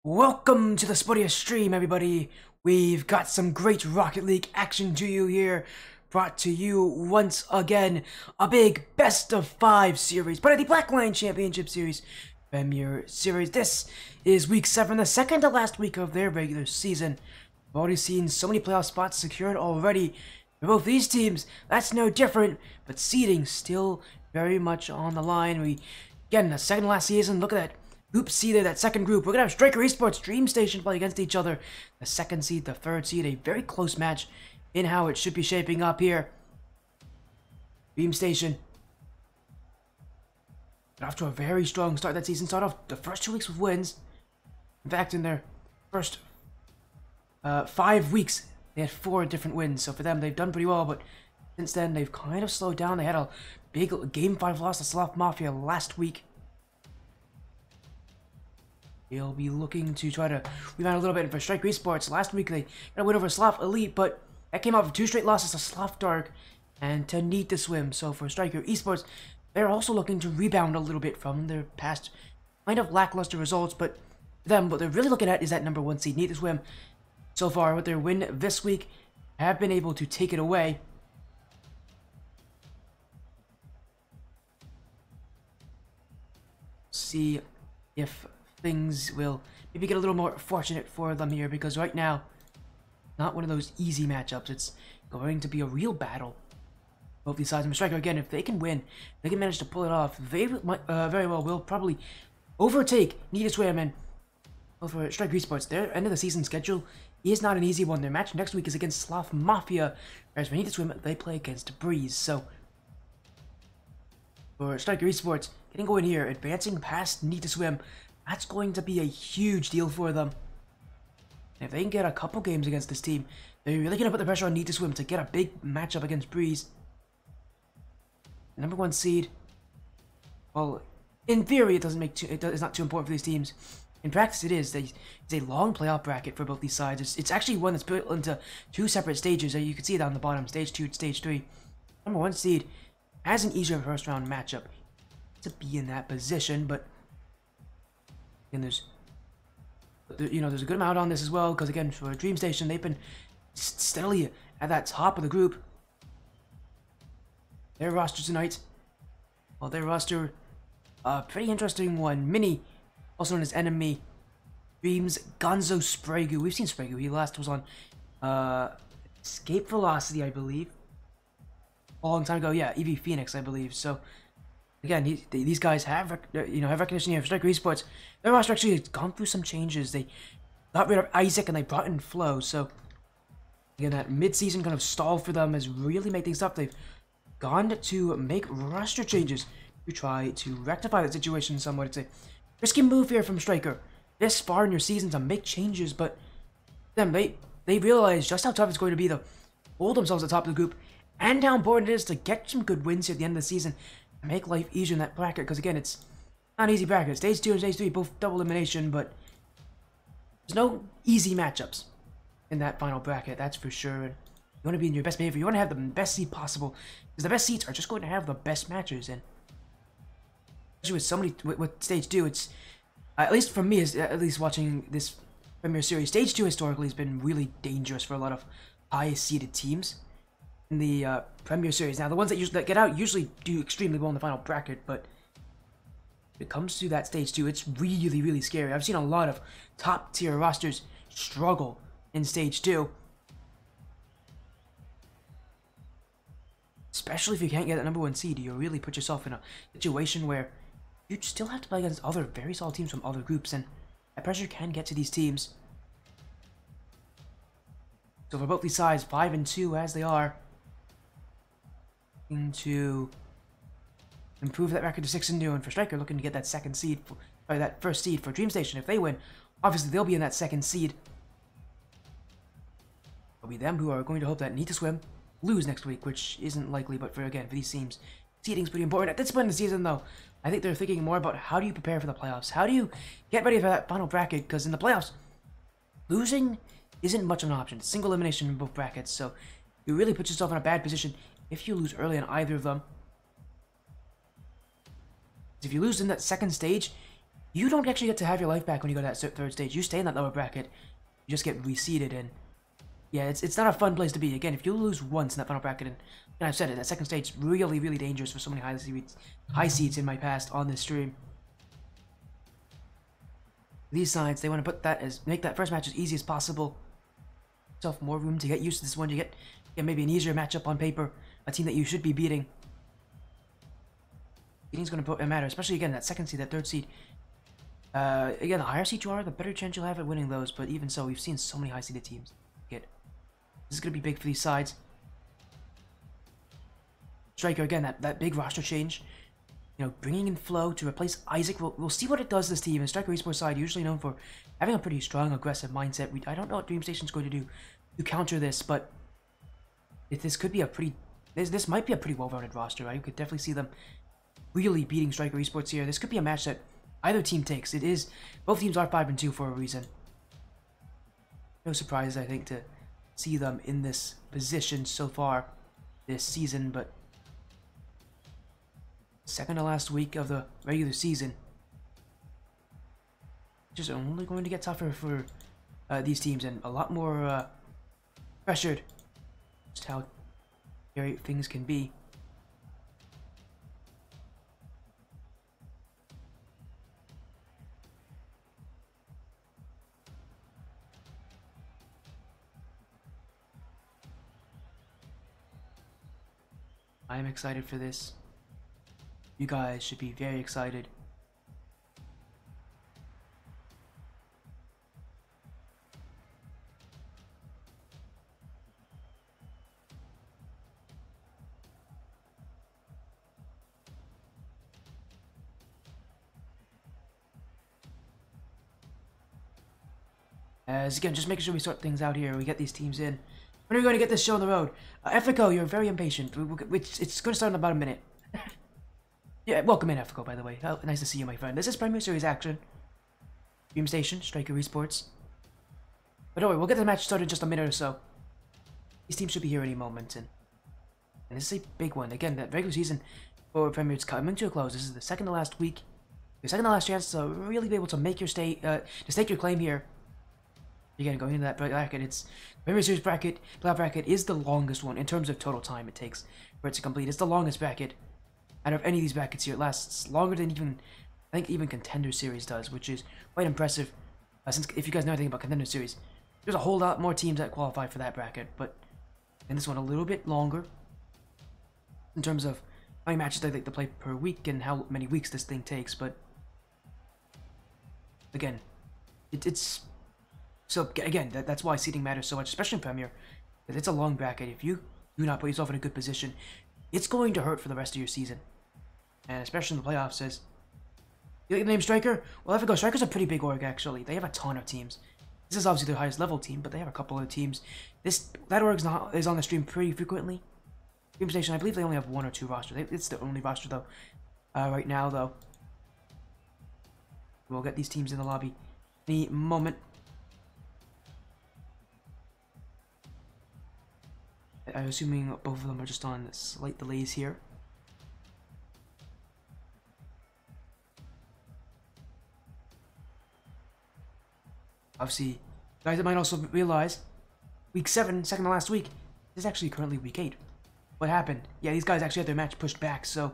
Welcome to the Sportiest stream, everybody. We've got some great Rocket League action to you here, brought to you once again, a big best of 5 series, but at the Blackline Championship Series Premier Series. This is week 7, the second to last week of their regular season. We've already seen so many playoff spots secured already for both these teams. That's no different, but seeding still very much on the line. Again, the second to last season, look at that. Group C there, that second group. We're going to have Stryker, Esports, Dreamstation play against each other. The second seed, the third seed. A very close match in how it should be shaping up here. Dreamstation got off to a very strong start that season. Started off the first 2 weeks with wins. In fact, in their first 5 weeks, they had 4 different wins. So for them, they've done pretty well. But since then, they've kind of slowed down. They had a big Game 5 loss to Sloth Mafia last week. They'll be looking to try to rebound a little bit for Stryker Esports. Last week they got a win over Sloth Elite, but that came out of 2 straight losses to Sloth Dark and to Need to Swim. So for Stryker Esports, they're also looking to rebound a little bit from their past kind of lackluster results. But them, what they're really looking at is that number 1 seed, Need to Swim. So far, with their win this week, have been able to take it away. See if things will maybe get a little more fortunate for them here, because right now, not one of those easy matchups. It's going to be a real battle. Both these sides. And Stryker, again, if they can win, they can manage to pull it off, they might, very well will probably overtake Need to Swim. And well, for Stryker Esports, their end of the season schedule is not an easy one. Their match next week is against Sloth Mafia, whereas for Need to Swim, they play against Breeze. So for Stryker Esports, getting going here, advancing past Need to Swim, that's going to be a huge deal for them. And if they can get a couple games against this team, they're really going to put the pressure on Need to Swim to get a big matchup against Breeze. Number 1 seed, well, in theory, it's not too important for these teams. In practice, it is. It's a long playoff bracket for both these sides. It's actually one that's built into 2 separate stages. You can see it on the bottom, stage 2 and stage 3. Number 1 seed has an easier first round matchup to be in that position, but and there's a good amount on this as well, because again, for Dreamstation, they've been steadily at that top of the group. Their roster tonight, well, their roster, pretty interesting one. Mini, also known as Enemy, Dreams, Gonzo, Spragu. We've seen Spragu. He last was on Escape Velocity, I believe, a long time ago. Yeah, EV Phoenix, I believe. So again, these guys have recognition here for Stryker Esports. Their roster actually has gone through some changes. They got rid of Isaac and they brought in Flo. So again, that mid-season kind of stall for them has really made things tough. They've gone to make roster changes to try to rectify that situation somewhat. It's a risky move here from Stryker this far in your season to make changes, but then they realize just how tough it's going to be to hold themselves at the top of the group and how important it is to get some good wins here at the end of the season. Make life easier in that bracket, because again, it's not an easy bracket. Stage 2 and stage 3 both double elimination, but there's no easy matchups in that final bracket, that's for sure. You want to be in your best behavior. You want to have the best seed possible, because the best seeds are just going to have the best matches. And especially with stage 2, it's at least for me, at least watching this Premier Series, stage 2 historically has been really dangerous for a lot of high-seeded teams in the Premier Series. Now, the ones that get out usually do extremely well in the final bracket, but when it comes to that stage 2, it's really, really scary. I've seen a lot of top-tier rosters struggle in stage 2. Especially if you can't get that number 1 seed, you really put yourself in a situation where you still have to play against other very solid teams from other groups, and that pressure can get to these teams. So for both these sides, 5 and 2 as they are, to improve that record to 6 and 2, and for Stryker looking to get that second seed, that first seed for Dreamstation. If they win, obviously they'll be in that second seed. It'll be them who are going to hope that Need to Swim lose next week, which isn't likely, but for these teams, seeding's pretty important. At this point in the season, though, I think they're thinking more about how do you prepare for the playoffs? How do you get ready for that final bracket? Because in the playoffs, losing isn't much of an option. It's single elimination in both brackets, so you really put yourself in a bad position if you lose early on either of them. If you lose in that second stage, you don't actually get to have your life back when you go to that third stage. You stay in that lower bracket. You just get reseeded, and yeah, it's not a fun place to be. Again, if you lose once in that final bracket, and I've said it, that second stage is really, really dangerous for so many high seeds in my past on this stream. These sides, they want to make that first match as easy as possible. Yourself more room to get used to this one. You get maybe an easier matchup on paper, a team that you should be beating. Beating's going to matter, especially again that second seed, that third seed. Again, the higher seed you are, the better chance you'll have at winning those. But even so, we've seen so many high seeded teams get. This is going to be big for these sides. Stryker again, that big roster change. You know, bringing in Flo to replace Isaac. We'll see what it does to this team. And Stryker Esports side, usually known for having a pretty strong, aggressive mindset. I don't know what Dreamstation's going to do to counter this, but this could be a pretty. This might be a pretty well-rounded roster. I could definitely see them really beating Stryker Esports here. This could be a match that either team takes. It is. Both teams are 5-2 for a reason. No surprise, I think, to see them in this position so far this season, but second to last week of the regular season. Just only going to get tougher for these teams and a lot more pressured. Just how scary things can be. I am excited for this. You guys should be very excited. As again, just making sure we sort things out here. We get these teams in. When are we going to get this show on the road? Effico, you're very impatient. It's going to start in about a minute. Yeah, welcome in, Effico, by the way. Oh, nice to see you, my friend. This is Premier Series action. Dreamstation, Stryker Esports. But don't worry, we'll get the match started in just a minute or so. These teams should be here any moment, and this is a big one. Again, that regular season for Premier is coming to a close. This is the second to last week. Your second to last chance to really be able to make your stake your claim here. Again, going into that bracket, it's Premier Series bracket, playoff bracket is the longest one in terms of total time it takes for it to complete. It's the longest bracket out of any of these brackets here. It lasts longer than I think even Contender Series does, which is quite impressive. Since if you guys know anything about Contender Series, there's a whole lot more teams that qualify for that bracket, but in this one a little bit longer in terms of how many matches they think to play per week and how many weeks this thing takes. But again, it's. So again, that's why seeding matters so much, especially in Premier, because it's a long bracket. If you do not put yourself in a good position, it's going to hurt for the rest of your season, and especially in the playoffs. As you like the name Stryker? Well, I have to go. Stryker's a pretty big org actually. They have a ton of teams. This is obviously their highest level team, but they have a couple other teams. That org is on the stream pretty frequently. Dreamstation, I believe they only have 1 or 2 rosters. It's the only roster though. Right now though, we'll get these teams in the lobby any moment. I'm assuming both of them are just on slight delays here. Obviously, guys that might also realize, week 7, second to last week, this is actually currently week 8. What happened? Yeah, these guys actually had their match pushed back, so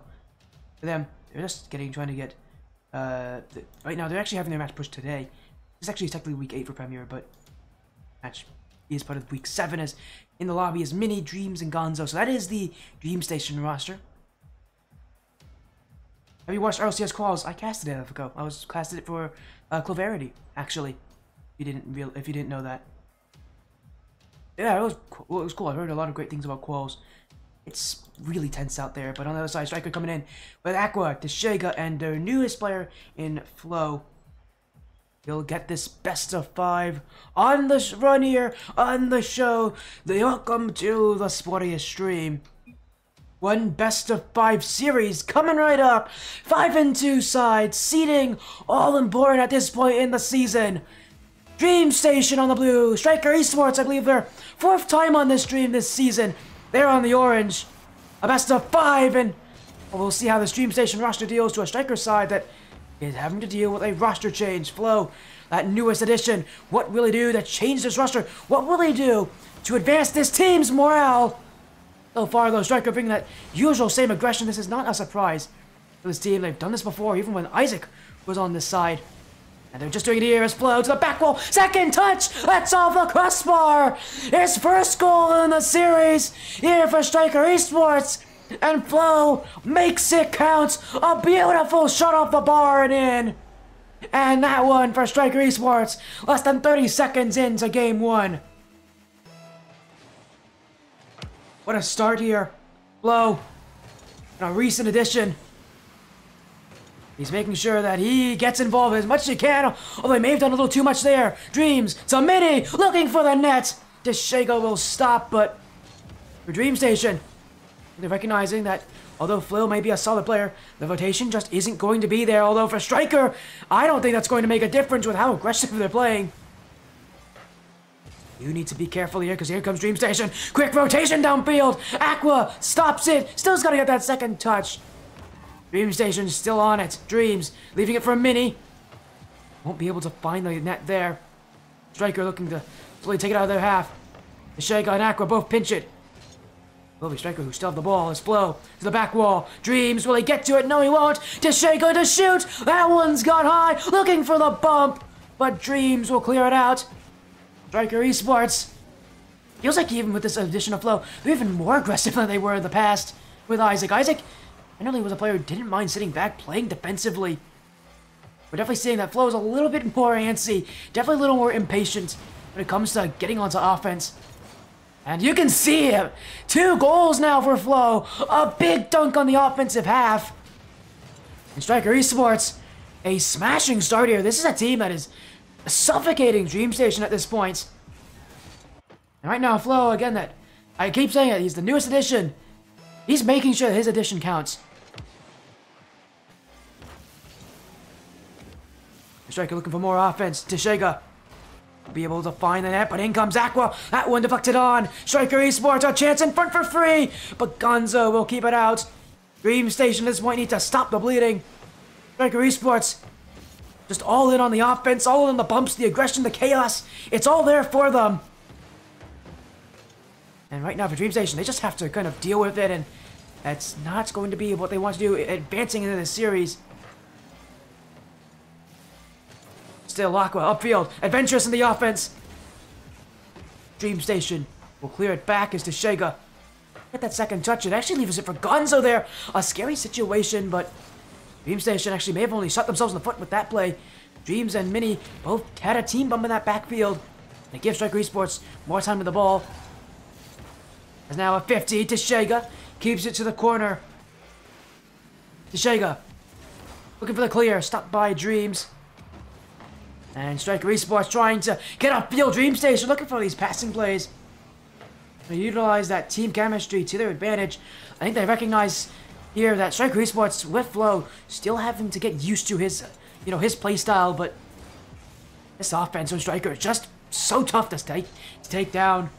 for them, they're just trying to get, right now they're actually having their match pushed today. This is actually technically week 8 for Premier, but match is part of week 7 as in the lobby is Mini, Dreams, and Gonzo. So that is the Dreamstation roster. Have you watched RLCS Quals? I casted it ago. I casted it for Cloverity, actually. If you didn't know that. Yeah, it was cool. I heard a lot of great things about Quals. It's really tense out there. But on the other side, Stryker coming in with Aqua, Teshega, and their newest player in Flo. You'll get this best of 5 on the run here on the show. Welcome to the sportiest stream. One best of 5 series coming right up. 5-2 sides, seeding all important at this point in the season. Dreamstation on the blue, Stryker Esports, I believe their 4th time on this stream this season. They're on the orange. A best of 5, and we'll see how this Dreamstation roster deals to a Stryker side that is having to deal with a roster change. Flow, that newest addition, what will he do to change this roster? What will he do to advance this team's morale? So far, though, Stryker bringing that usual same aggression. This is not a surprise for this team. They've done this before, even when Isaac was on this side. And they're just doing it here as Flow to the back wall. Second touch! That's off the crossbar! His first goal in the series here for Stryker Esports. And Flow makes it count. A beautiful shot off the bar and in. And that one for Stryker Esports. Less than 30 seconds into game one. What a start here. Flow, a recent addition. He's making sure that he gets involved as much as he can, although he may have done a little too much there. Dreams to Mini, looking for the net. Deshego will stop, but for Dreamstation, they're recognizing that although Flow may be a solid player, the rotation just isn't going to be there. Although for Stryker, I don't think that's going to make a difference with how aggressive they're playing. You need to be careful here, because here comes Dreamstation. Quick rotation downfield. Aqua stops it. Still's got to get that second touch. Dreamstation still on it. Dreams leaving it for a Mini. Won't be able to find the net there. Stryker looking to slowly take it out of their half. Deshego and Aqua both pinch it. Will be Stryker who still have the ball. His Flow to the back wall. Dreams, will he get to it? No, he won't. Deshego to shoot. That one's gone high. Looking for the bump. But Dreams will clear it out. Stryker Esports. Feels like even with this addition of Flow, they're even more aggressive than they were in the past with Isaac. Isaac, I know he was a player who didn't mind sitting back, playing defensively. We're definitely seeing that Flow is a little bit more antsy, definitely a little more impatient when it comes to getting onto offense. And you can see him. 2 goals now for Flow. A big dunk on the offensive half. And Stryker Esports, a smashing start here. This is a team that is suffocating Dreamstation at this point. And right now, Flow, again, that I keep saying it, he's the newest addition. He's making sure that his addition counts. Stryker looking for more offense. Deshego will be able to find the net, but in comes Aqua. That one deflected on. Stryker Esports, a chance in front for free, but Gonzo will keep it out. Dreamstation at this point need to stop the bleeding. Stryker Esports just all in on the offense, all in the bumps, the aggression, the chaos. It's all there for them. And right now for Dreamstation, they just have to kind of deal with it, and that's not going to be what they want to do advancing into this series. Still Aqua upfield, adventurous in the offense. Dreamstation will clear it back as Deshego get that second touch. It actually leaves it for Gonzo there. A scary situation, but Dreamstation actually may have only shot themselves in the foot with that play. Dreams and Mini both had a team bump in that backfield. They give Stryker Esports more time with the ball. There's now a 50. Deshego keeps it to the corner. Deshego looking for the clear. Stopped by Dreams. And Stryker Esports trying to get upfield. Dreamstation looking for these passing plays. They utilize that team chemistry to their advantage. I think they recognize here that Stryker Esports with Flow still having to get used to his, his play style, but this offense from Stryker is just so tough to take down.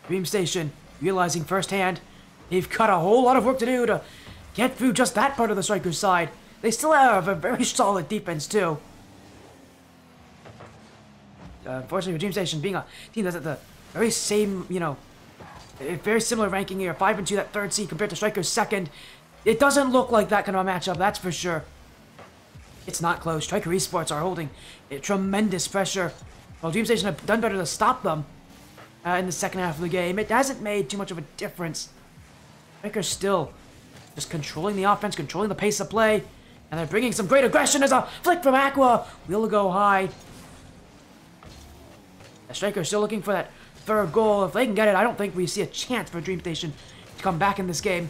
Dreamstation realizing firsthand they've got a whole lot of work to do to get through just that part of the Stryker's side. They still have a very solid defense too. Unfortunately for Dreamstation, being a team that's at the very same, a very similar ranking here, 5-2, that 3rd seed compared to Stryker's 2nd. It doesn't look like that kind of a matchup, that's for sure. It's not close. Stryker Esports are holding tremendous pressure, while Dreamstation have done better to stop them in the second half of the game. It hasn't made too much of a difference. Stryker's still just controlling the offense, controlling the pace of play, and they're bringing some great aggression as a flick from Aqua. Will go high. The Stryker's still looking for that 3rd goal. If they can get it, I don't think we see a chance for Dreamstation to come back in this game.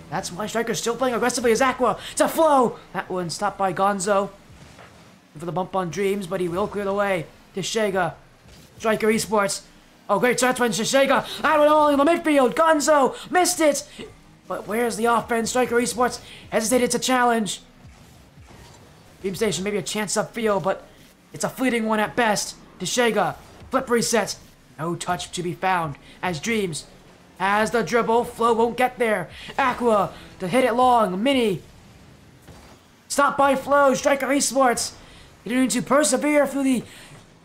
That's why Stryker's still playing aggressively as Aqua. It's a Flow. That one stopped by Gonzo. For the bump on Dreams, but he will clear the way. Deshego. Stryker Esports. Oh, great touch by Deshego. That one all in the midfield. Gonzo missed it. But where's the offense? Stryker Esports hesitated to challenge. Dreamstation maybe a chance upfield, but it's a fleeting one at best. Deshego. Flip reset. No touch to be found as Dreams has the dribble. Flow won't get there. Aqua to hit it long. Mini. Stop by Flow. Stryker Esports continuing to persevere through the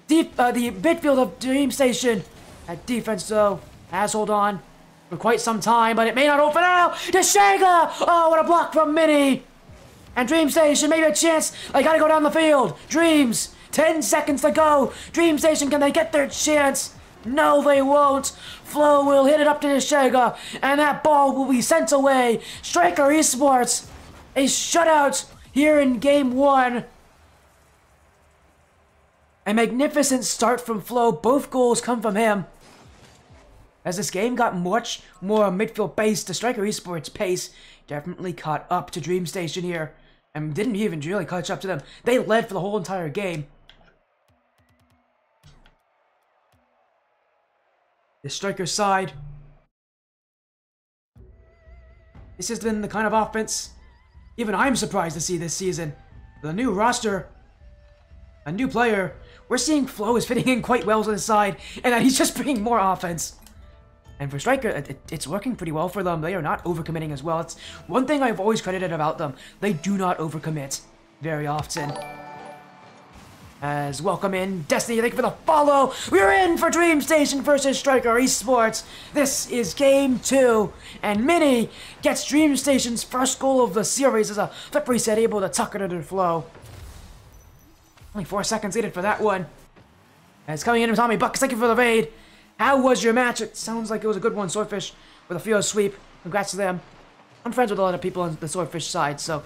midfield of Dreamstation. That defense, though, has hold on for quite some time, but it may not open out. Teshega! Oh, what a block from Mini! And Dreamstation, maybe a chance. They gotta go down the field. Dreams, 10 seconds to go. Dreamstation, can they get their chance? No, they won't. Flow will hit it up to Teshega, and that ball will be sent away. Stryker Esports, a shutout here in Game 1. A magnificent start from Flow. Both goals come from him. As this game got much more midfield-based, the Stryker Esports pace definitely caught up to Dreamstation here. And didn't even really catch up to them. They led for the whole entire game. The Stryker side. This has been the kind of offense even I'm surprised to see this season. The new roster, a new player, we're seeing Flow is fitting in quite well to the side, and that he's just bringing more offense. And for Stryker, it's working pretty well for them. They are not overcommitting as well. It's one thing I've always credited about them. They do not overcommit very often. As welcome in, Destiny, thank you for the follow. We're in for Dreamstation versus Stryker Esports. This is Game 2, and Mini gets Dreamstation's first goal of the series as a flip reset, able to tuck it under Flow. Only 4 seconds needed for that one. As coming in, Tommy Bucks, thank you for the raid. How was your match? It sounds like it was a good one, Swordfish, with a Fio sweep. Congrats to them. I'm friends with a lot of people on the Swordfish side, so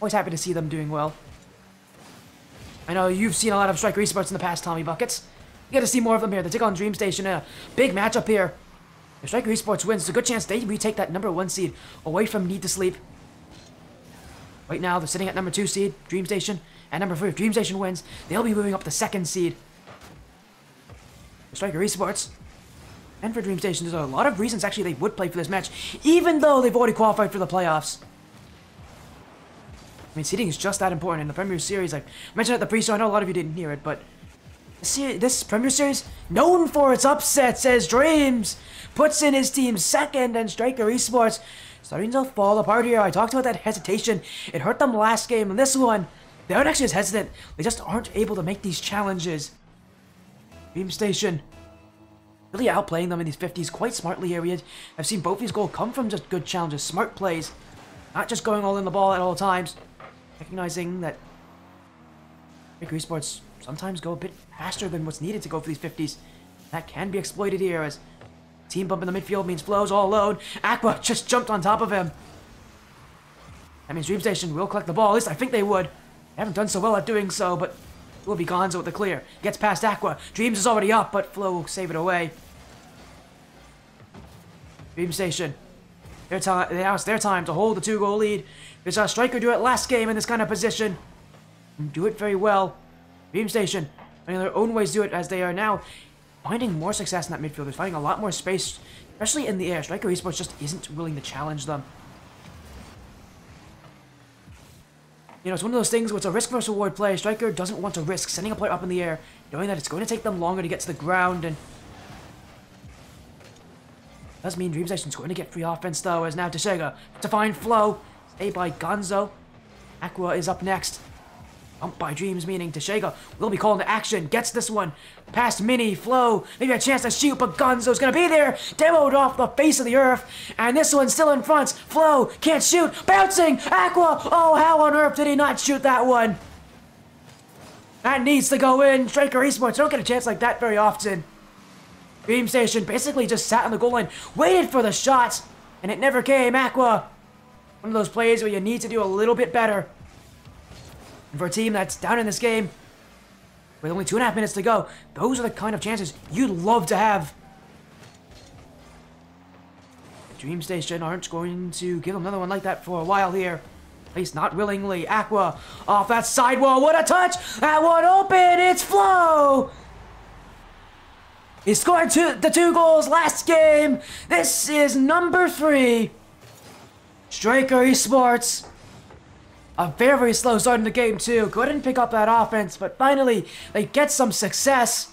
always happy to see them doing well. I know you've seen a lot of Stryker Esports in the past, Tommy Buckets. You get to see more of them here. They take on Dreamstation in a big matchup here. If Stryker Esports wins, there's a good chance they retake that #1 seed away from Need to Sleep. Right now, they're sitting at #2 seed, Dreamstation, and #3. If Dreamstation wins, they'll be moving up the 2nd seed. For Stryker Esports and for Dreamstation, there's a lot of reasons actually they would play for this match, even though they've already qualified for the playoffs. I mean, seeding is just that important in the Premier Series. I mentioned at the pre-show, I know a lot of you didn't hear it, but this Premier Series, known for its upsets, as Dreams puts in his team 2nd, and Stryker Esports starting to fall apart here. I talked about that hesitation. It hurt them last game, and this one, they aren't actually as hesitant. They just aren't able to make these challenges. Dreamstation really outplaying them in these 50s quite smartly here. I've seen both these goals come from just good challenges, smart plays, not just going all in the ball at all times. Recognizing that Stryker Esports sometimes go a bit faster than what's needed to go for these 50s. That can be exploited here as team bump in the midfield means Flow's all alone. Aqua just jumped on top of him. That means Dreamstation will collect the ball. At least I think they would. They haven't done so well at doing so, but it will be Gonzo with the clear. Gets past Aqua. Dreams is already up, but Flow will save it away. Dreamstation. Now it's their time to hold the 2-goal lead. We saw Stryker do it last game in this kind of position. And do it very well. Dreamstation, finding their own ways to do it, as they are now finding more success in that midfield. They're finding a lot more space, especially in the air. Stryker Esports just isn't willing to challenge them. You know, it's one of those things where it's a risk versus reward play. Stryker doesn't want to risk sending a player up in the air, knowing that it's going to take them longer to get to the ground, and does mean Dreamstation's going to get free offense, though, as now Teshega to find Flow. Stay by Gonzo. Aqua is up next. Bumped by Dreams, meaning Teshega will be called into action. Gets this one past Mini. Flow, maybe a chance to shoot, but Gonzo's gonna be there. Demoed off the face of the earth. And this one's still in front. Flow can't shoot. Bouncing. Aqua. Oh, how on earth did he not shoot that one? That needs to go in. Stryker Esports don't get a chance like that very often. Dreamstation basically just sat on the goal line, waited for the shot, and it never came. Aqua, one of those plays where you need to do a little bit better. And for a team that's down in this game, with only 2.5 minutes to go, those are the kind of chances you'd love to have. Dreamstation aren't going to give them another one like that for a while here. At least not willingly. Aqua off that sidewall. What a touch! That one open! It's Flow! He scored the 2 goals last game. This is #3. Stryker Esports. A very, very slow start in the game, too. Couldn't pick up that offense, but finally, they get some success.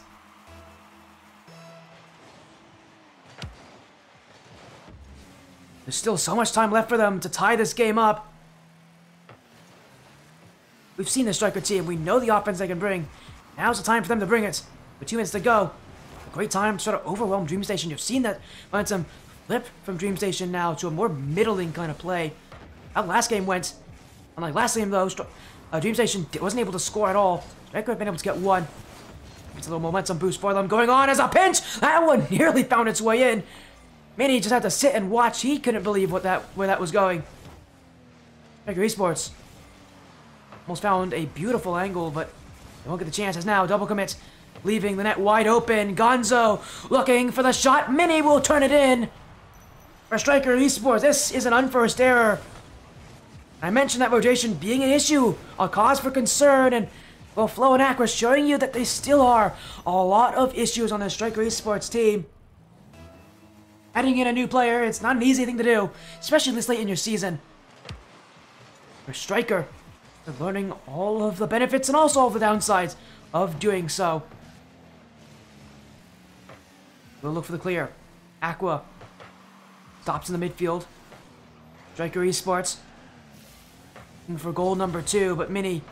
There's still so much time left for them to tie this game up. We've seen the Stryker team. We know the offense they can bring. Now's the time for them to bring it. With 2 minutes to go. A great time to sort of overwhelm Dreamstation. You've seen that momentum flip from Dreamstation now to a more middling kind of play. How the last game went. Unlike last game, though, Dreamstation wasn't able to score at all. Stryker have been able to get one. It's a little momentum boost for them. Going on as a pinch. That one nearly found its way in. Manny just had to sit and watch. He couldn't believe where that was going. Stryker Esports almost found a beautiful angle, but they won't get the chances now. Double commit, leaving the net wide open. Gonzo looking for the shot. Mini will turn it in. For Stryker Esports, this is an unforced error. I mentioned that rotation being an issue, a cause for concern, and well, Flo and Aqua showing you that they still are a lot of issues on the Stryker Esports team. Adding in a new player, it's not an easy thing to do, especially this late in your season. For Stryker, they're learning all of the benefits and also all the downsides of doing so. We'll look for the clear. Aqua stops in the midfield. Stryker Esports looking for goal number 2, but Mini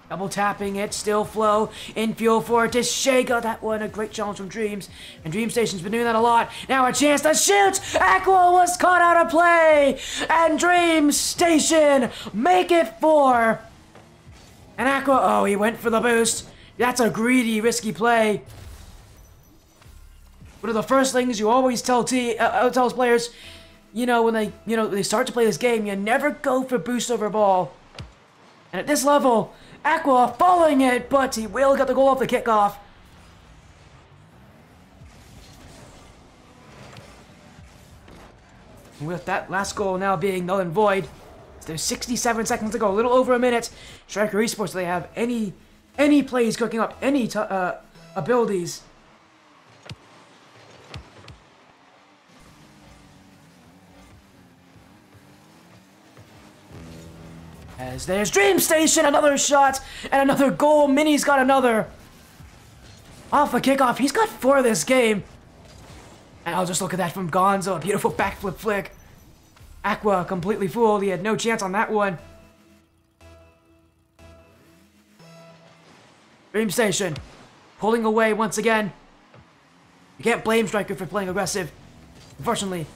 double tapping it, still Flo, in fuel for it to Shega. That one, a great challenge from Dreams. And Dreamstation's been doing that a lot. Now a chance to shoot! Aqua was caught out of play! And Dreamstation make it 4! And Aqua, oh, he went for the boost. That's a greedy, risky play. One of the first things you always tell players, you know, when they start to play this game, you never go for boost over ball. And at this level, Aqua following it, but he will get the goal off the kickoff. With that last goal now being null and void, there's 67 seconds to go, a little over a minute. Stryker Esports, do they have any plays cooking up, any abilities? As there's Dreamstation, another shot, and another goal. Mini's got another. Off the kickoff, he's got 4 this game. And I'll just look at that from Gonzo, a beautiful backflip flick. Aqua completely fooled, he had no chance on that one. Dreamstation, pulling away once again. You can't blame Stryker for playing aggressive. Unfortunately,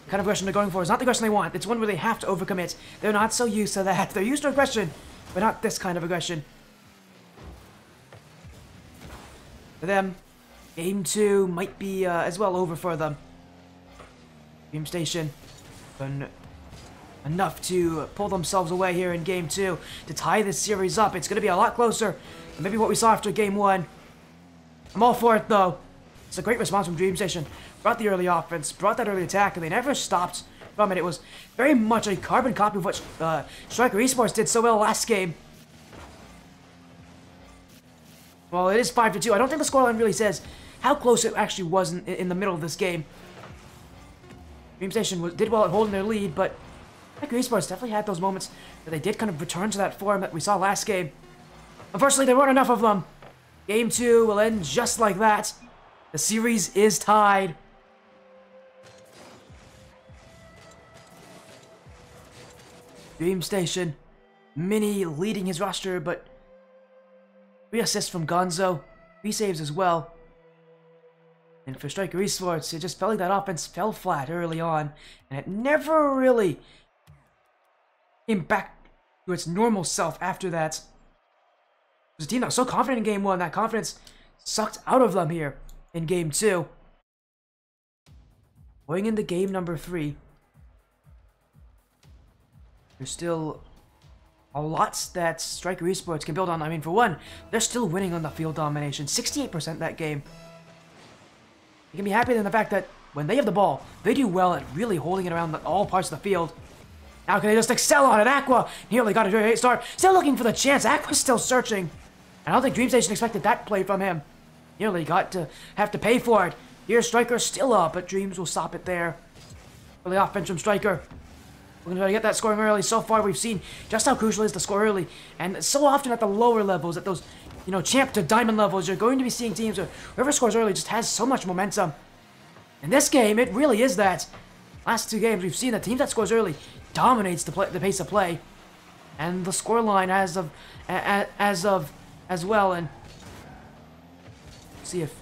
the kind of aggression they're going for is not the aggression they want. It's one where they have to overcommit. They're not so used to that. They're used to aggression, but not this kind of aggression. For them, game 2 might be as well over for them. Dreamstation, enough to pull themselves away here in game 2 to tie this series up. It's going to be a lot closer than maybe what we saw after game 1. I'm all for it, though. It's a great response from Dreamstation. Brought the early offense, brought that early attack, and they never stopped from it. It was very much a carbon copy of what Stryker Esports did so well last game. Well, it is 5-2. I don't think the scoreline really says how close it actually was in the middle of this game. Dreamstation did well at holding their lead, but Stryker Esports definitely had those moments where they did kind of return to that form that we saw last game. Unfortunately, there weren't enough of them. Game 2 will end just like that. The series is tied. Dreamstation, Mini leading his roster, but 3 assists from Gonzo, 3 saves as well. And for Stryker Esports, it just felt like that offense fell flat early on, and it never really came back to its normal self after that. It was a team that was so confident in game 1, that confidence sucked out of them here in game 2. Going into game number 3, there's still a lot that Stryker Esports can build on. I mean, for one, they're still winning on the field domination, 68% that game. You can be happy in the fact that when they have the ball, they do well at really holding it around all parts of the field. Now can they just excel on it? Aqua nearly got a great start, still looking for the chance. Aqua's still searching. I don't think Dreamstation expected that play from him. Nearly got to have to pay for it. Here's Stryker still up, but Dreams will stop it there. Early offense from Stryker. We're going to try to get that scoring early. So far, we've seen just how crucial it is to score early. And so often at the lower levels, at those, champ to diamond levels, you're going to be seeing teams where whoever scores early just has so much momentum. In this game, it really is that. last 2 games, we've seen the team that scores early dominates the pace of play, and the scoreline as well. And see if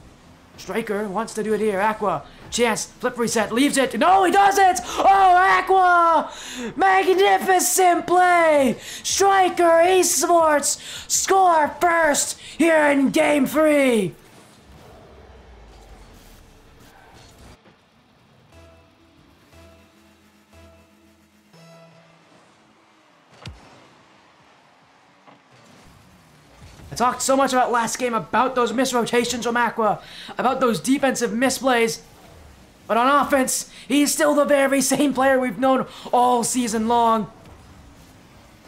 Stryker wants to do it here. Aqua, chance, flip reset, leaves it. No, he doesn't! Oh, Aqua! Magnificent play! Stryker Esports score first here in Game 3. I talked so much about last game, about those missed rotations from Aqua, about those defensive misplays. But on offense, he's still the very same player we've known all season long.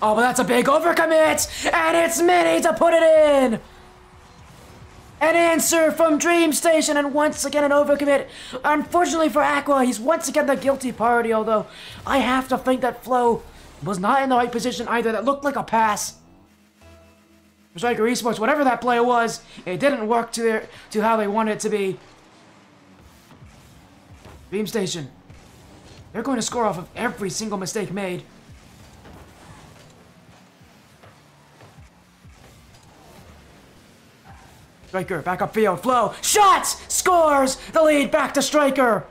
Oh, but that's a big overcommit, and it's Mini to put it in. An answer from Dreamstation, and once again an overcommit. Unfortunately for Aqua, he's once again the guilty party, although I have to think that Flo was not in the right position either. That looked like a pass. For Stryker Esports, whatever that play was, it didn't work to how they wanted it to be. Dreamstation, they're going to score off of every single mistake made. Stryker, back upfield, Flo, shots! Scores! The lead back to Stryker!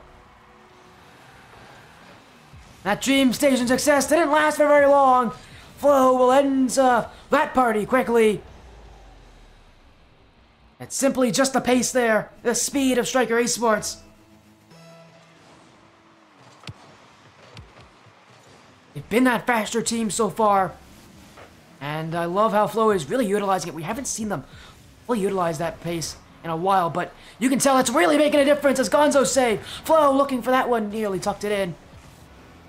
That Dreamstation success didn't last for very long. Flo will end that party quickly. It's simply just the pace there, the speed of Stryker Esports. They've been that faster team so far, and I love how Flo is really utilizing it. We haven't seen them fully utilize that pace in a while, but you can tell it's really making a difference as Gonzo save. Flo looking for that one, nearly tucked it in.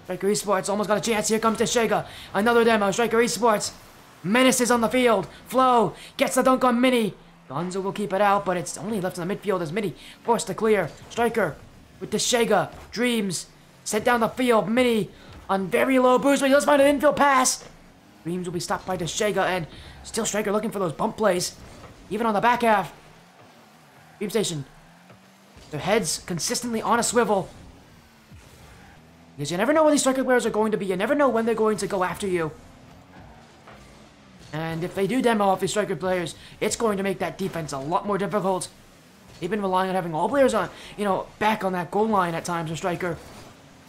Stryker Esports almost got a chance. Here comes Teshega. Another demo. Stryker Esports. Menace is on the field. Flo gets the dunk on Mini. Gonzo will keep it out, but it's only left in the midfield as Mini forced to clear. Stryker with Teshega. Dreams sent down the field. Mini on very low boost, but he does find an infield pass. Dreams will be stopped by Teshega, and still Stryker looking for those bump plays. Even on the back half. Dreamstation. Their heads consistently on a swivel. Because you never know where these Stryker players are going to be. You never know when they're going to go after you. And if they do demo off these Stryker players, it's going to make that defense a lot more difficult. They've been relying on having all players on, back on that goal line at times for Stryker.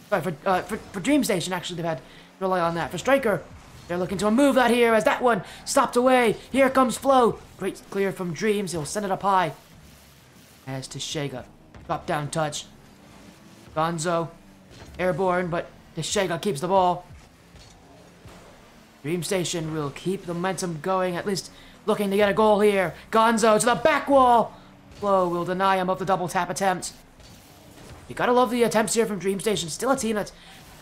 Sorry, for Dreamstation, actually, they've had to rely on that. For Stryker, they're looking to remove that here as that one stopped away. Here comes Flo. Great clear from Dreams. He'll send it up high. As Teshega. Drop down touch. Gonzo. Airborne, but Teshega keeps the ball. Dreamstation will keep the momentum going, at least looking to get a goal here. Gonzo to the back wall. Flo will deny him of the double tap attempt. You gotta love the attempts here from Dreamstation. Still a team that's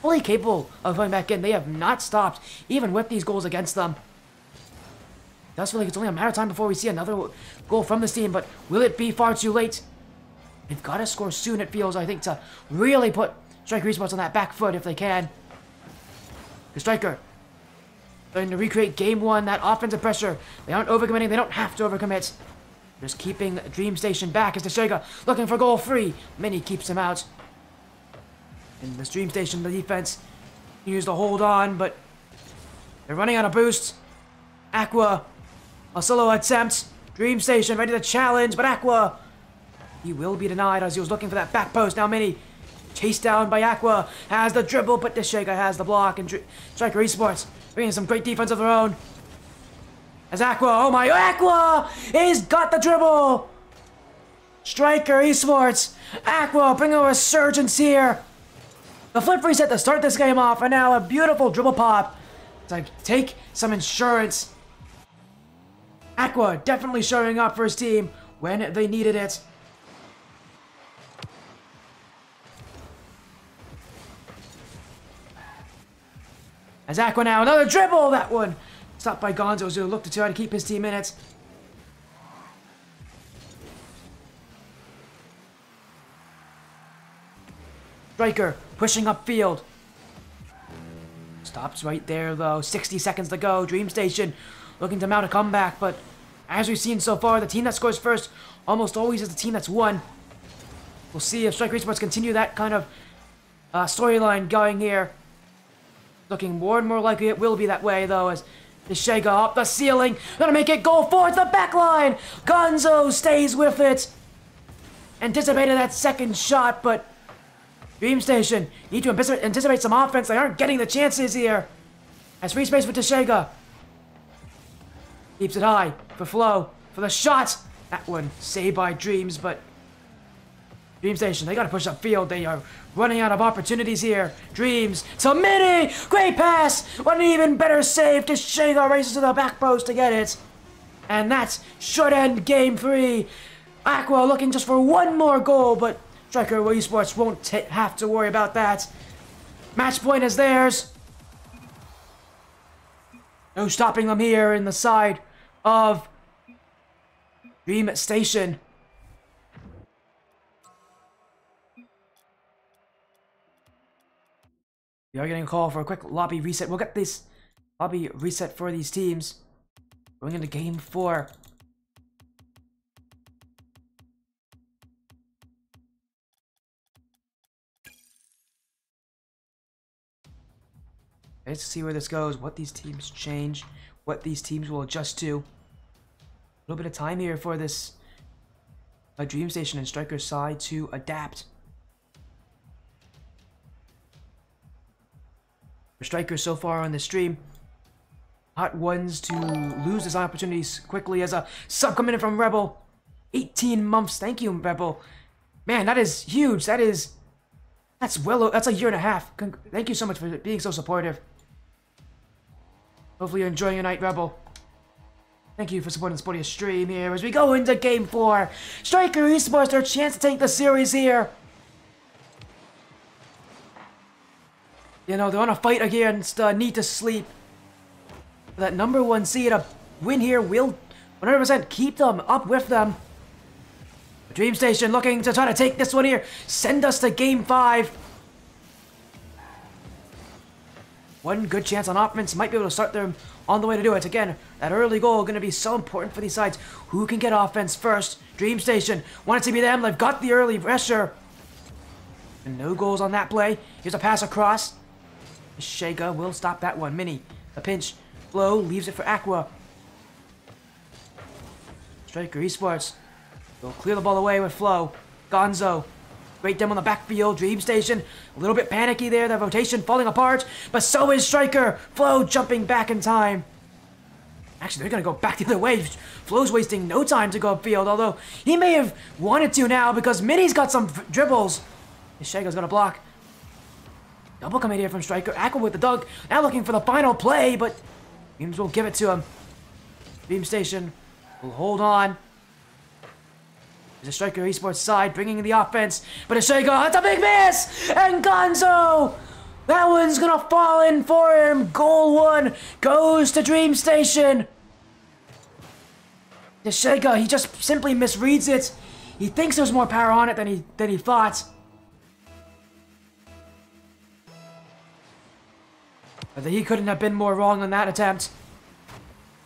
fully capable of going back in. They have not stopped, even with these goals against them. It does feel like it's only a matter of time before we see another goal from this team, but will it be far too late? They've got to score soon, it feels, I think, to really put Stryker Esports on that back foot if they can. The Stryker starting to recreate game 1, that offensive pressure. They aren't overcommitting, they don't have to overcommit. Just keeping Dreamstation back as Teshega looking for goal free. Mini keeps him out. And this Dreamstation, the defense, continues to hold on, but they're running out of boost. Aqua, a solo attempt. Dreamstation ready to challenge, but Aqua, he will be denied as he was looking for that back post. Now Mini, chased down by Aqua, has the dribble, but Teshega has the block, and Stryker Esports bringing some great defense of their own. As Aqua, oh my, Aqua! He's got the dribble! Stryker Esports, Aqua bringing a resurgence here. The flip reset to start this game off, and now a beautiful dribble pop to take some insurance. Aqua definitely showing up for his team when they needed it. As Aqua now, another dribble, that one stopped by Gonzo, who looked to try to keep his team in it. Stryker pushing upfield. Stops right there though, 60 seconds to go. Dreamstation looking to mount a comeback, but as we've seen so far, the team that scores first almost always is the team that's won. We'll see if Stryker Esports continue that kind of storyline going here. Looking more and more likely it will be that way, though, as Shega up the ceiling. Gonna make it go forward to the back line. Gonzo stays with it. Anticipated that second shot, but Dreamstation need to anticipate some offense. They aren't getting the chances here. Has free space for Teshega. Keeps it high for Flo. For the shot. That one saved by Dreams, but Dreamstation, they gotta push upfield. They are running out of opportunities here. Dreams to Mini. Great pass. What an even better save. Teshega races to the back post to get it. And that's should end game 3. Aqua looking just for one more goal, but Stryker Esports won't have to worry about that. Match point is theirs. No stopping them here in the side of Dreamstation. We are getting a call for a quick lobby reset. We'll get this lobby reset for these teams. Going into game 4. Let's see where this goes, what these teams change, what these teams will adjust to. A little bit of time here for this Dreamstation and Stryker's side to adapt. For Stryker so far on the stream, hot ones to lose his opportunities quickly as a sub coming in from Rebel. 18 months, thank you, Rebel. Man, that is huge. That's a year and a half. Thank you so much for being so supportive. Hopefully you're enjoying your night, Rebel. Thank you for supporting the Sportiest stream here as we go into Game 4. Stryker Esports, their chance to take the series here. You know, they want to fight against Need to Sleep. That number 1 seed, a win here will 100% keep them up with them. Dreamstation looking to try to take this one here. Send us to Game 5. One good chance on offense. Might be able to start them on the way to do it. Again, that early goal going to be so important for these sides. Who can get offense first? Dreamstation. Want it to be them. They've got the early pressure. And no goals on that play. Here's a pass across. Shega will stop that one. Mini. A pinch. Flo leaves it for Aqua. Stryker Esports. They'll clear the ball away with Flo. Gonzo. Great demo on the backfield. Dreamstation. A little bit panicky there. The rotation falling apart. But so is Stryker. Flo jumping back in time. Actually, they're going to go back the other way. Flo's wasting no time to go upfield. Although, he may have wanted to now because Mini's got some dribbles. Shega's going to block. Double commit here from Stryker. Aqua with the dunk. Now looking for the final play. But Dreams will give it to him. Dreamstation will hold on. There's a Stryker Esports side bringing in the offense, but Shega, that's a big miss! And Gonzo! That one's gonna fall in for him. Goal 1 goes to Dreamstation. Shega, he just simply misreads it. He thinks there's more power on it than he thought. But he couldn't have been more wrong on that attempt.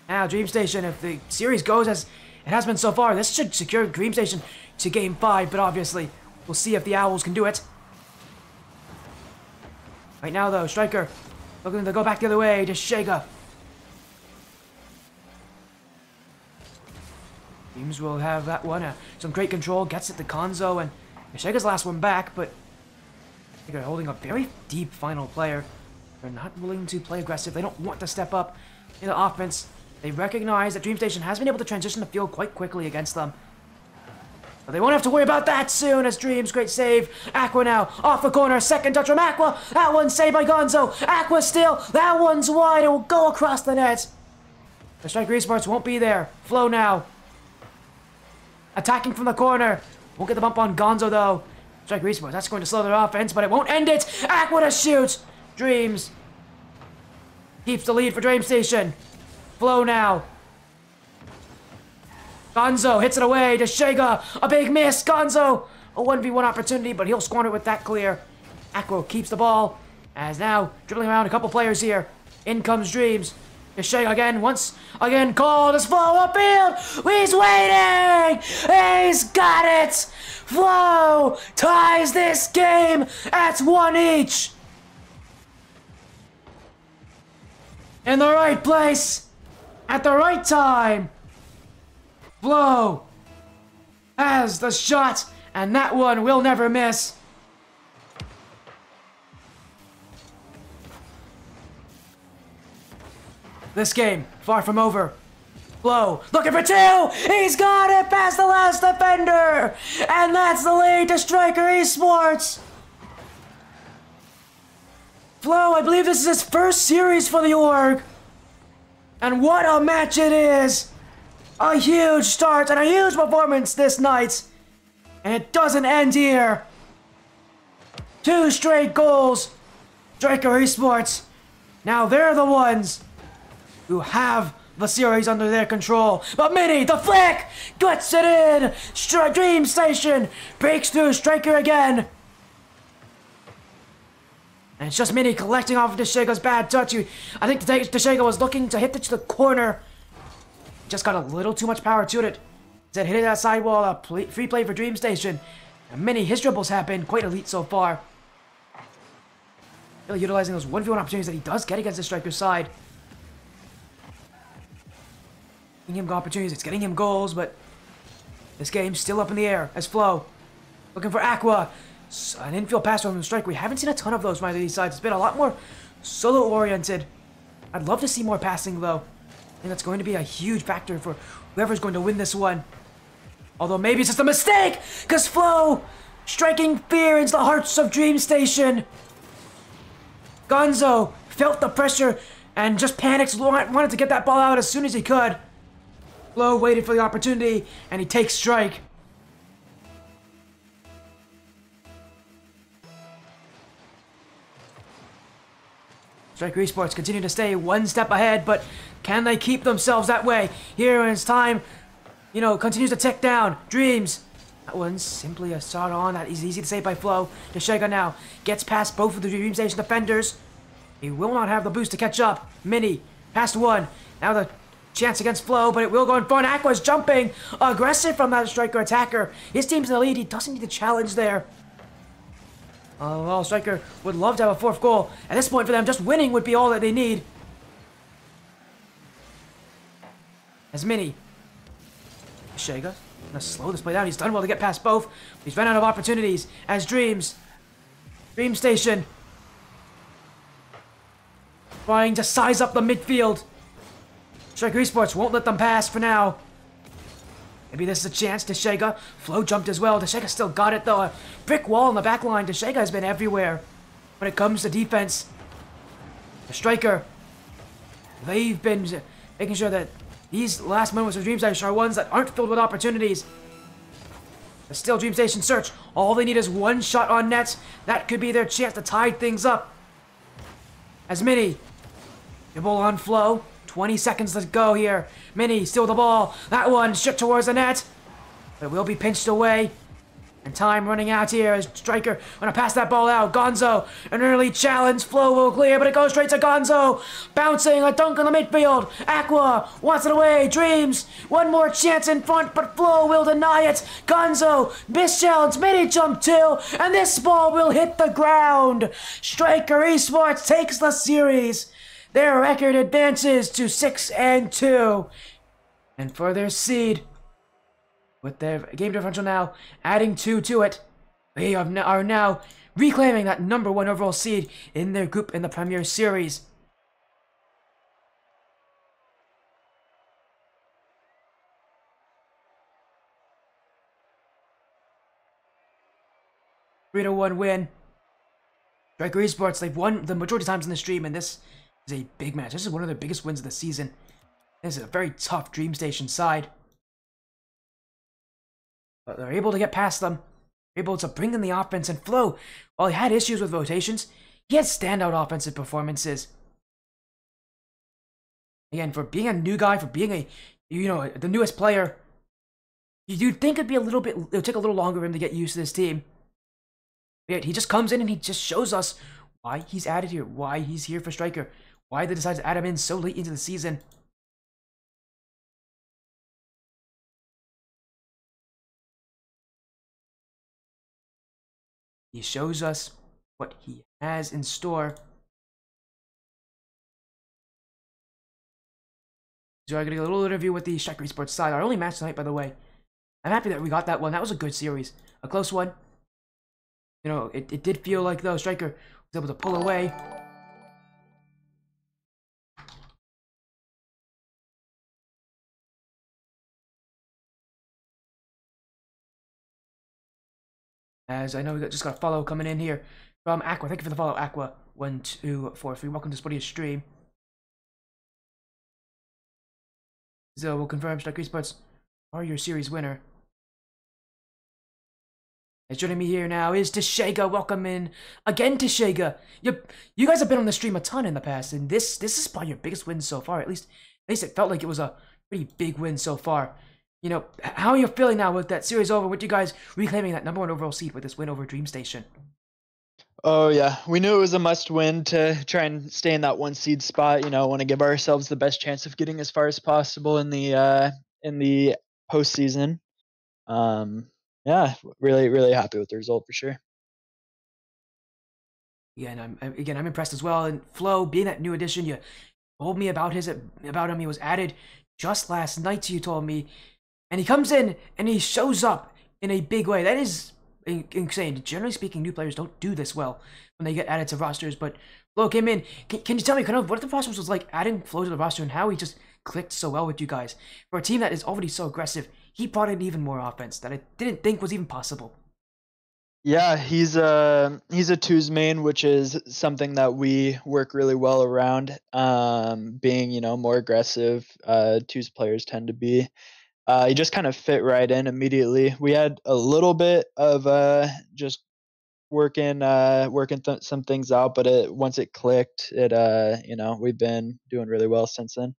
Now, Dreamstation, if the series goes as it has been so far, this should secure Dreamstation to Game 5, but obviously, we'll see if the Owls can do it. Right now, though, Stryker looking to go back the other way to Shega. Dreams will have that one. Some great control, gets it to Gonzo, and Shega's last one back, but they're holding a very deep final player. They're not willing to play aggressive. They don't want to step up in the offense. They recognize that Dreamstation has been able to transition the field quite quickly against them. But they won't have to worry about that soon as Dreams, great save. Aqua now, off the corner, second touch from Aqua. That one's saved by Gonzo. Aqua still, that one's wide, it will go across the net. The Stryker Esports won't be there. Flo now. Attacking from the corner. Won't get the bump on Gonzo though. Stryker Esports, that's going to slow their offense, but it won't end it. Aqua to shoot. Dreams keeps the lead for Dreamstation. Flo now. Gonzo hits it away to Shega. A big miss. Gonzo. A 1v1 opportunity, but he'll squander it with that clear. Aqua keeps the ball. As now, dribbling around a couple players here. In comes Dreams. Shake again, once again, called as Flow upfield. He's waiting. He's got it. Flow ties this game at 1 each. In the right place, at the right time. Flow has the shot, and that one will never miss. This game, far from over. Flow, looking for two! He's got it past the last defender! And that's the lead to Stryker Esports! Flow, I believe this is his first series for the org. And what a match it is! A huge start and a huge performance this night. And it doesn't end here. 2 straight goals. Stryker Esports. Now they're the ones who have the series under their control. But Mini, the flick, gets it in. Dreamstation breaks through Stryker again. And it's just Mini collecting off of Deshega's bad touch. I think Deshega was looking to hit it to the corner. Just got a little too much power to it. Instead, hit it that sidewall, a free play for Dreamstation. And Mini, his dribbles have been quite elite so far. Really utilizing those 1v1 opportunities that he does get against the Stryker's side. Getting him opportunities, it's getting him goals, but this game's still up in the air as Flow looking for Aqua. An infield pass from the Stryker. We haven't seen a ton of those from either of these sides. It's been a lot more solo-oriented. I'd love to see more passing, though. I think that's going to be a huge factor for whoever's going to win this one. Although maybe it's just a mistake, because Flow striking fear into the hearts of Dreamstation. Gonzo felt the pressure and just panics, wanted to get that ball out as soon as he could. Flow waited for the opportunity, and he takes strike. Stryker Esports continue to stay one step ahead, but can they keep themselves that way? Here when it's time, continues to tick down. Dreams. That one's simply a shot on. That is easy to save by Flow. Deshega now gets past both of the Dreamstation defenders. He will not have the boost to catch up. Mini, past one. Now the chance against Flow, but it will go in front. Aqua's jumping. Aggressive from that Stryker attacker. His team's in the lead. He doesn't need the challenge there. Well, Stryker would love to have a 4th goal. At this point for them, just winning would be all that they need. As Mini. Deshega gonna slow this play down. He's done well to get past both. He's run out of opportunities. As Dreamstation trying to size up the midfield. Stryker Esports won't let them pass for now. Maybe this is a chance. Deshega. Flow jumped as well. Deshega still got it though. A brick wall in the back line. Deshega has been everywhere when it comes to defense. The Stryker. They've been making sure that these last moments of Dreamstation are ones that aren't filled with opportunities. But still, Dreamstation search. All they need is one shot on net. That could be their chance to tie things up. As Mini. The ball on Flow. 20 seconds to go here. Mini, steal the ball. That one, straight towards the net. But it will be pinched away. And time running out here as Stryker gonna pass that ball out. Gonzo, an early challenge. Flow will clear, but it goes straight to Gonzo. Bouncing, a dunk on the midfield. Aqua wants it away. Dreams, one more chance in front, but Flow will deny it. Gonzo, miss challenge, Mini jump too, and this ball will hit the ground. Stryker Esports takes the series. Their record advances to 6-2. And for their seed, with their game differential now adding 2 to it, they are now reclaiming that #1 overall seed in their group in the Premier Series. A 3-1 win. Stryker Esports, they've won the majority of times in the stream, and this is a big match. This is one of their biggest wins of the season. This is a very tough Dreamstation side. But they're able to get past them. They're able to bring in the offense and Flow. While he had issues with rotations, he had standout offensive performances. Again, for being a new guy, for being the newest player, you'd think it'd take a little longer for him to get used to this team. But yet he just comes in and he just shows us why he's added here, why he's here for Stryker, why they decided to add him in so late into the season. He shows us what he has in store. So I'm gonna get a little interview with the Stryker Esports side. Our only match tonight, by the way. I'm happy that we got that one. That was a good series. A close one. You know, it did feel like, though, Stryker was able to pull away. As I know we just got a follow coming in here from Aqua. Thank you for the follow, Aqua. 1243. Welcome to Spotty's stream. So we'll confirm Stryker Esports are your series winner. And joining me here now is Teshega. Welcome in again, Teshega. You guys have been on the stream a ton in the past, and this is probably your biggest win so far. At least it felt like it was a pretty big win so far. You know, how are you feeling now with that series over? With you guys reclaiming that #1 overall seed with this win over Dreamstation? Oh yeah, we knew it was a must-win to try and stay in that 1 seed spot. You know, want to give ourselves the best chance of getting as far as possible in the postseason. Yeah, really happy with the result for sure. Yeah, and I'm impressed as well. And Flo, being that new addition, you told me about him. He was added just last night. You told me, and he comes in and he shows up in a big way. That is insane. Generally speaking, new players don't do this well when they get added to rosters. But Flo came in. Can you tell me kind of what the process was like adding Flo to the roster and how he just clicked so well with you guys? For a team that is already so aggressive, he brought in even more offense that I didn't think was even possible. Yeah, he's a twos main, which is something that we work really well around. Being more aggressive, twos players tend to be. He just kind of fit right in immediately. We had a little bit of just working some things out, but once it clicked, we've been doing really well since then.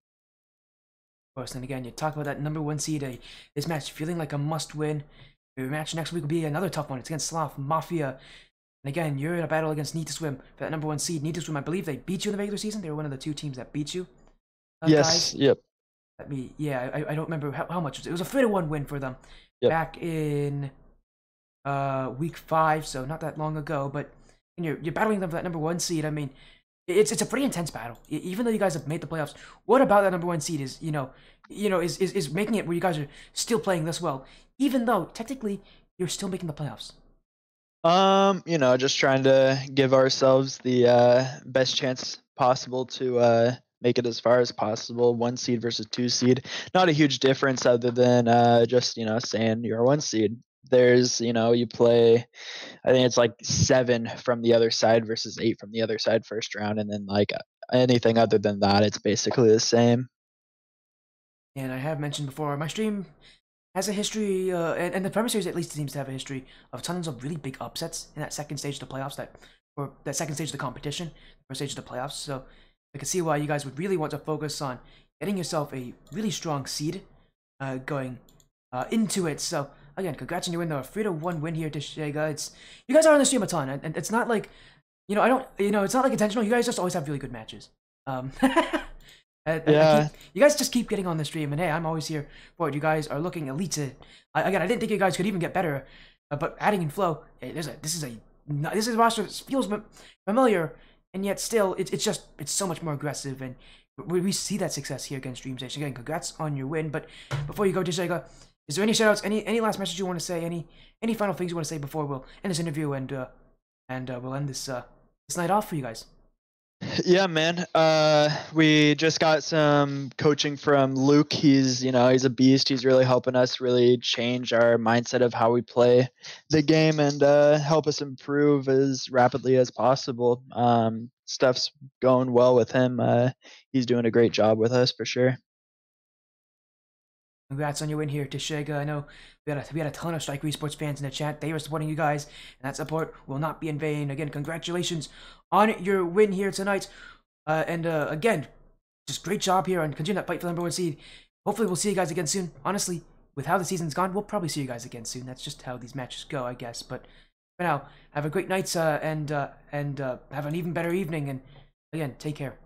Of course, and again, you talk about that #1 seed. This match feeling like a must-win. Your match next week will be another tough one. It's against Sloth Mafia. And again, you're in a battle against Need to Swim for that #1 seed. Need to Swim, I believe they beat you in the regular season. They were one of the 2 teams that beat you. Yes. Guys. Yep. I don't remember how much. It was a 3-1 win for them. Yep. Back in week 5, so not that long ago. But you're battling them for that #1 seed. I mean, it's a pretty intense battle. Even though you guys have made the playoffs, what about that #1 seed is is making it where you guys are still playing this well, even though technically you're still making the playoffs? Just trying to give ourselves the best chance possible to make it as far as possible. 1 seed versus 2 seed, not a huge difference other than just saying you're a 1 seed. There's you play, I think it's like 7 from the other side versus 8 from the other side first round, and then like anything other than that, it's basically the same. And I have mentioned before, my stream has a history, and the Premier Series at least seems to have a history of tons of really big upsets in that second stage of the playoffs, or that second stage of the competition, first stage of the playoffs. So I can see why you guys would really want to focus on getting yourself a really strong seed going into it. So again, congrats on your win, though. A 3-1 win here to Shega. You guys are on the stream a ton, and it's not like, it's not like intentional. You guys just always have really good matches. Yeah. You guys just keep getting on the stream, and hey, I'm always here for it. You guys are looking elite. Again, I didn't think you guys could even get better, but adding in Flow, hey, this is a roster that feels familiar, and yet still, it's so much more aggressive, and we see that success here against Dreamstation. Again, congrats on your win. But before you go, Jessica, is there any shoutouts, any last message you want to say, any final things you want to say before we'll end this interview and we'll end this night off for you guys? Yeah, man. We just got some coaching from Luke. He's a beast. He's really helping us really change our mindset of how we play the game and help us improve as rapidly as possible. Stuff's going well with him. He's doing a great job with us for sure. Congrats on your win here, Teshega. I know we had a ton of Stryker Esports fans in the chat. They were supporting you guys, and that support will not be in vain. Again, congratulations on your win here tonight. Again, just great job here on continuing that fight for the #1 seed. Hopefully, we'll see you guys again soon. Honestly, with how the season's gone, we'll probably see you guys again soon. That's just how these matches go, I guess. But for now, have a great night and have an even better evening. And again, take care.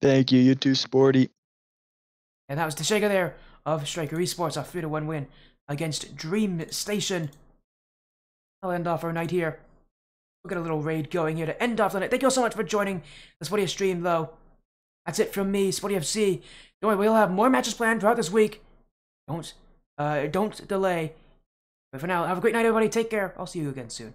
Thank you. You too, Sporty. And that was the shaker there of Stryker Esports, a 3-1 win against Dreamstation. I'll end off our night here. We'll get a little raid going here to end off the night. Thank you all so much for joining the Sporty stream, though. That's it from me, Sporty FC. Don't worry, we'll have more matches planned throughout this week. Don't delay. But for now, have a great night, everybody. Take care. I'll see you again soon.